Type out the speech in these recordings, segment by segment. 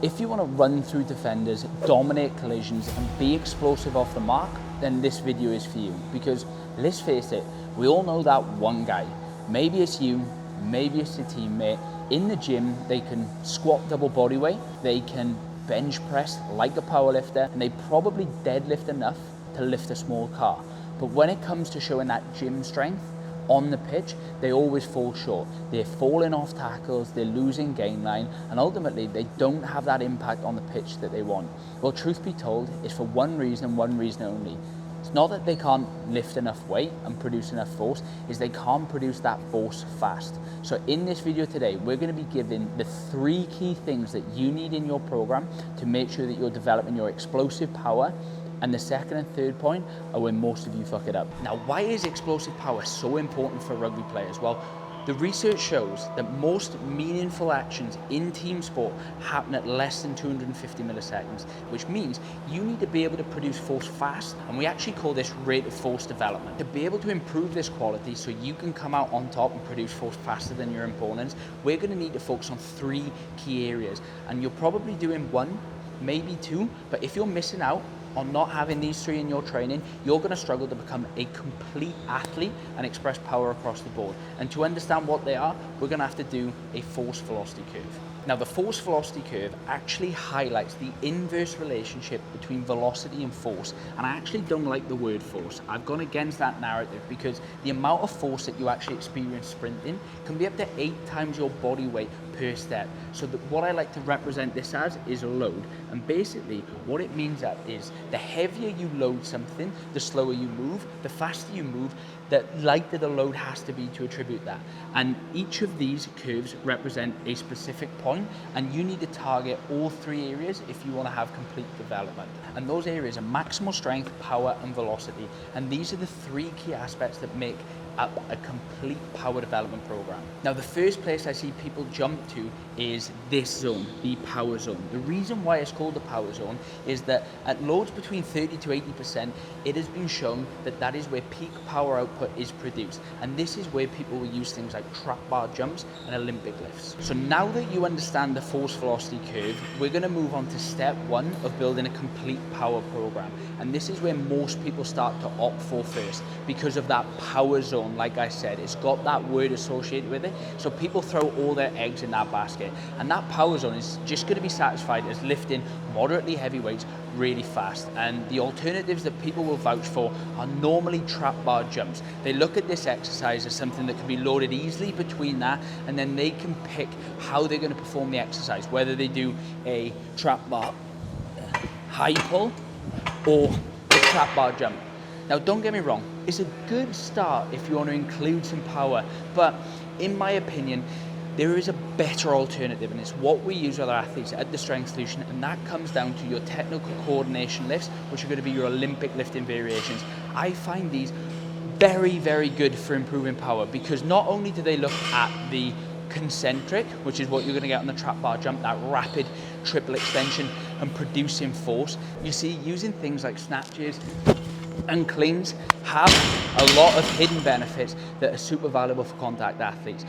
If you want to run through defenders, dominate collisions, and be explosive off the mark, then this video is for you. Because let's face it, we all know that one guy. Maybe it's you, maybe it's your teammate. In the gym, they can squat double body weight, they can bench press like a powerlifter, and they probably deadlift enough to lift a small car. But when it comes to showing that gym strength on the pitch, they always fall short. They're falling off tackles, they're losing gain line, and ultimately they don't have that impact on the pitch that they want. Well, truth be told, it's for one reason and one reason only. It's not that they can't lift enough weight and produce enough force, is they can't produce that force fast. So in this video today, we're going to be giving the 3 key things that you need in your program to make sure that you're developing your explosive power. And the second and third point are where most of you fuck it up. Now, why is explosive power so important for rugby players? Well, the research shows that most meaningful actions in team sport happen at less than 250 milliseconds, which means you need to be able to produce force fast, and we actually call this rate of force development. To be able to improve this quality so you can come out on top and produce force faster than your opponents, we're going to need to focus on 3 key areas. And you're probably doing 1, maybe 2, but if you're missing out on not having these 3 in your training, you're going to struggle to become a complete athlete and express power across the board. And to understand what they are, we're going to have to do a force velocity curve. Now, the force velocity curve actually highlights the inverse relationship between velocity and force. And I actually don't like the word force. I've gone against that narrative because the amount of force that you actually experience sprinting can be up to 8 times your body weight per step. So what I like to represent this as is a load. And basically what it means is the heavier you load something, the slower you move, the faster you move, the lighter the load has to be to attribute that. And each of these curves represent a specific point, and you need to target all 3 areas if you want to have complete development. And those areas are maximal strength, power, and velocity. And these are the 3 key aspects that make up a complete power development program. Now, the first place I see people jump to is this zone, the power zone. The reason why it's called the power zone is that at loads between 30 to 80%, it has been shown that that is where peak power output is produced. And this is where people will use things like trap bar jumps and Olympic lifts. So now that you understand the force velocity curve, we're going to move on to step 1 of building a complete power program. And this is where most people start to opt for first because of that power zone. Like I said, it's got that word associated with it, so people throw all their eggs in that basket, and that power zone is just going to be satisfied as lifting moderately heavy weights really fast. And the alternatives that people will vouch for are normally trap bar jumps. They look at this exercise as something that can be loaded easily between that, and then they can pick how they're going to perform the exercise, whether they do a trap bar high pull or a trap bar jump. Now, don't get me wrong, it's a good start if you want to include some power, but in my opinion, there is a better alternative, and it's what we use with our athletes at the Strength Solution, and that comes down to your technical coordination lifts, which are going to be your Olympic lifting variations. I find these very, very good for improving power because not only do they look at the concentric, which is what you're going to get on the trap bar jump, that rapid triple extension and producing force. You see, using things like snatches and cleans have a lot of hidden benefits that are super valuable for contact athletes,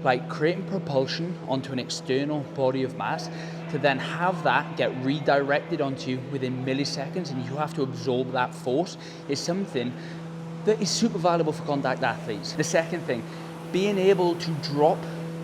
like creating propulsion onto an external body of mass to then have that get redirected onto you within milliseconds, and you have to absorb that force, is something that is super valuable for contact athletes. The second thing, being able to drop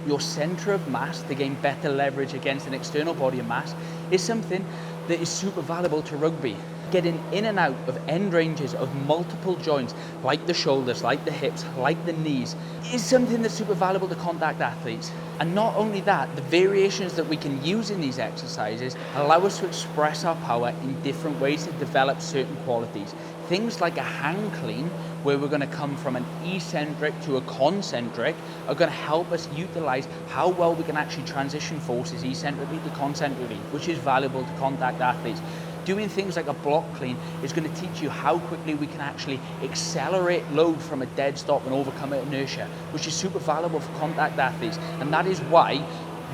your center of mass to gain better leverage against an external body of mass is something that is super valuable to rugby. Getting in and out of end ranges of multiple joints, like the shoulders, like the hips, like the knees, is something that's super valuable to contact athletes. And not only that, the variations that we can use in these exercises allow us to express our power in different ways to develop certain qualities. Things like a hang clean, where we're going to come from an eccentric to a concentric, are going to help us utilize how well we can actually transition forces eccentrically to concentrically, which is valuable to contact athletes. Doing things like a block clean is going to teach you how quickly we can actually accelerate load from a dead stop and overcome inertia, which is super valuable for contact athletes. And that is why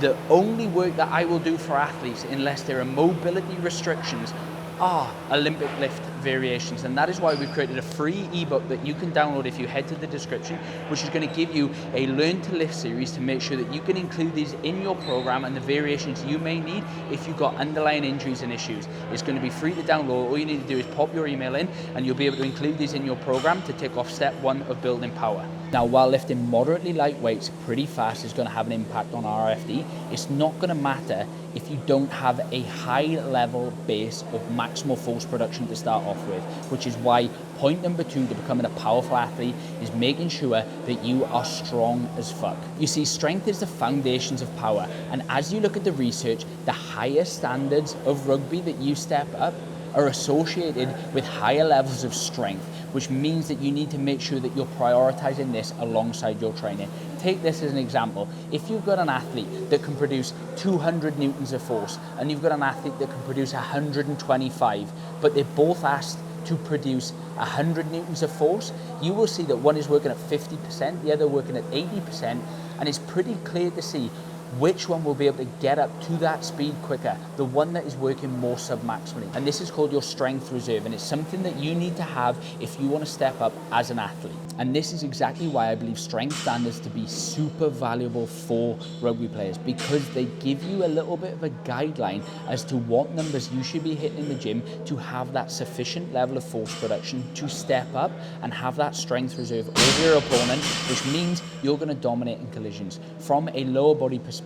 the only work that I will do for athletes, unless there are mobility restrictions, are Olympic lift variations, and that is why we've created a free ebook that you can download if you head to the description, which is going to give you a Learn to Lift series to make sure that you can include these in your program and the variations you may need if you've got underlying injuries and issues. It's going to be free to download. All you need to do is pop your email in and you'll be able to include these in your program to tick off step 1 of building power. Now, while lifting moderately light weights pretty fast is going to have an impact on RFD, it's not going to matter if you don't have a high level base of maximal force production to start off with, which is why point number 2 to becoming a powerful athlete is making sure that you are strong as fuck. You see, strength is the foundations of power, and as you look at the research, the higher standards of rugby that you step up are associated with higher levels of strength, which means that you need to make sure that you're prioritizing this alongside your training. Take this as an example. If you've got an athlete that can produce 200 newtons of force and you've got an athlete that can produce 125, but they're both asked to produce 100 newtons of force, you will see that one is working at 50%, the other working at 80%, and it's pretty clear to see which one will be able to get up to that speed quicker, the one that is working more submaximally. And this is called your strength reserve, and it's something that you need to have if you want to step up as an athlete. And this is exactly why I believe strength standards to be super valuable for rugby players, because they give you a little bit of a guideline as to what numbers you should be hitting in the gym to have that sufficient level of force production to step up and have that strength reserve over your opponent, which means you're going to dominate in collisions. From a lower body perspective,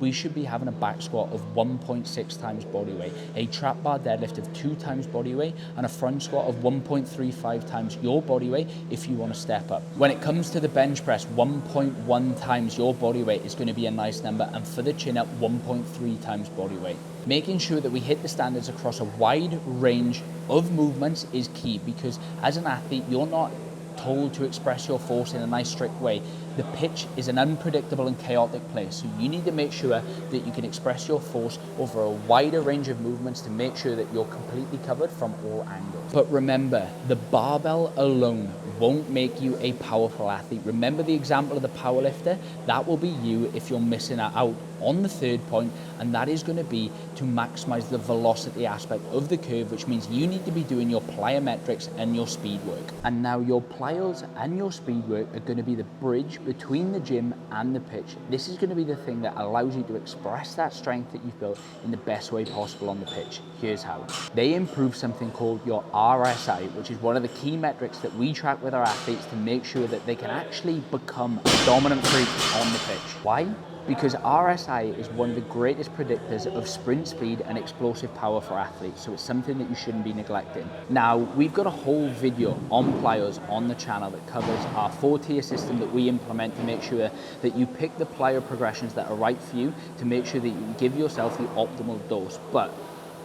we should be having a back squat of 1.6 times body weight, a trap bar deadlift of 2 times body weight, and a front squat of 1.35 times your body weight if you want to step up. When it comes to the bench press, 1.1 times your body weight is going to be a nice number, and for the chin up, 1.3 times body weight. Making sure that we hit the standards across a wide range of movements is key, because as an athlete, you're not told to express your force in a nice strict way. The pitch is an unpredictable and chaotic place, so you need to make sure that you can express your force over a wider range of movements to make sure that you're completely covered from all angles. But remember, the barbell alone won't make you a powerful athlete. Remember the example of the powerlifter? That will be you if you're missing out on the third point, and that is going to be to maximize the velocity aspect of the curve, which means you need to be doing your plyometrics and your speed work. And now your plyos and your speed work are going to be the bridge between the gym and the pitch. This is going to be the thing that allows you to express that strength that you've built in the best way possible on the pitch. Here's how. They improve something called your RSI, which is one of the key metrics that we track with our athletes to make sure that they can actually become a dominant freak on the pitch. Why? Because RSI is one of the greatest predictors of sprint speed and explosive power for athletes, so it's something that you shouldn't be neglecting. Now, we've got a whole video on plyos on the channel that covers our 4-tier system that we implement to make sure that you pick the plyo progressions that are right for you, to make sure that you can give yourself the optimal dose. But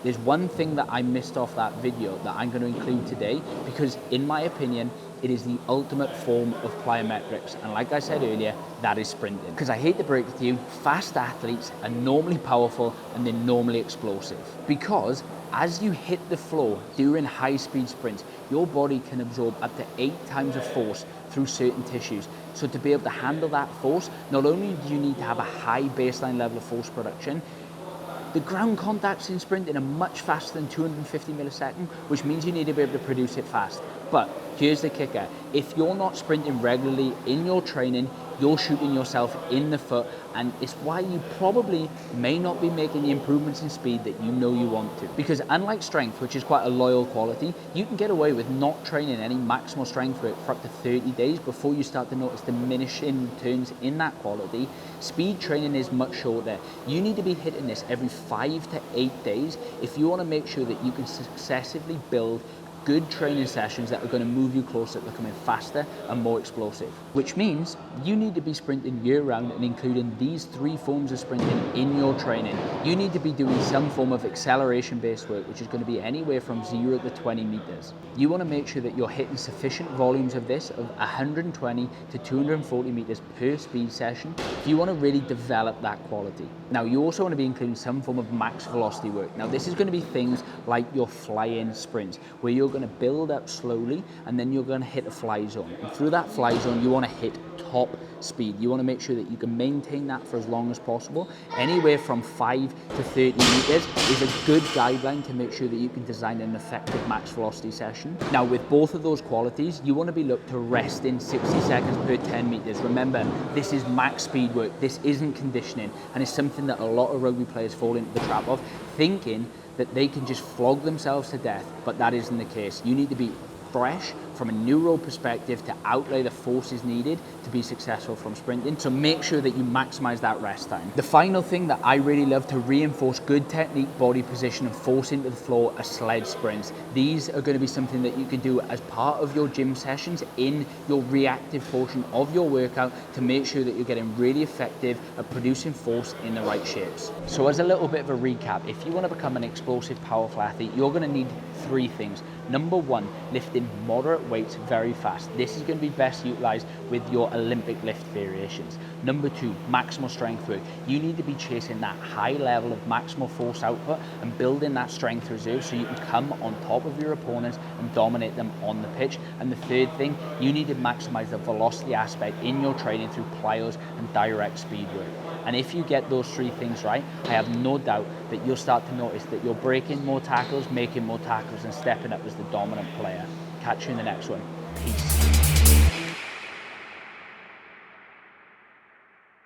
there's one thing that I missed off that video that I'm going to include today, because in my opinion, it is the ultimate form of plyometrics, and like I said earlier, that is sprinting. Because I hate to break it to you, fast athletes are normally powerful and they're normally explosive. Because as you hit the floor during high-speed sprints, your body can absorb up to 8 times of force through certain tissues. So to be able to handle that force, not only do you need to have a high baseline level of force production, the ground contacts in sprinting are much faster than 250 millisecond, which means you need to be able to produce it fast. But here's the kicker. If you're not sprinting regularly in your training, you're shooting yourself in the foot, and it's why you probably may not be making the improvements in speed that you know you want to. Because unlike strength, which is quite a loyal quality, you can get away with not training any maximal strength work for up to 30 days before you start to notice diminishing returns in that quality. Speed training is much shorter. You need to be hitting this every 5 to 8 days if you want to make sure that you can successively build good training sessions that are going to move you closer to becoming faster and more explosive. Which means you need to be sprinting year-round and including these 3 forms of sprinting in your training. You need to be doing some form of acceleration-based work, which is going to be anywhere from 0 to 20 meters. You want to make sure that you're hitting sufficient volumes of this, of 120 to 240 meters per speed session, if you want to really develop that quality. Now, you also want to be including some form of max velocity work. Now, this is going to be things like your fly-in sprints, where you're going to build up slowly and then you're going to hit a fly zone. And through that fly zone, you want to hit top speed. You want to make sure that you can maintain that for as long as possible. Anywhere from 5 to 30 meters is a good guideline to make sure that you can design an effective max velocity session. Now, with both of those qualities, you want to be looked to rest in 60 seconds per 10 meters. Remember, this is max speed work. This isn't conditioning, and it's something that a lot of rugby players fall into the trap of, thinking that they can just flog themselves to death, but that isn't the case. You need to be fresh from a neural perspective to outlay the forces needed to be successful from sprinting. So make sure that you maximize that rest time. The final thing that I really love to reinforce good technique, body position, and force into the floor are sledge sprints. These are going to be something that you can do as part of your gym sessions in your reactive portion of your workout to make sure that you're getting really effective at producing force in the right shapes. So as a little bit of a recap, if you want to become an explosive powerful athlete, you're going to need 3 things. Number 1, lifting moderate weights very fast. This is going to be best utilized with your Olympic lift variations. Number 2, maximal strength work. You need to be chasing that high level of maximal force output and building that strength reserve so you can come on top of your opponents and dominate them on the pitch. And the third thing, you need to maximize the velocity aspect in your training through plyos and direct speed work. And if you get those 3 things right, I have no doubt that you'll start to notice that you're breaking more tackles, making more tackles, and stepping up as the dominant player. Catch you in the next one. Peace.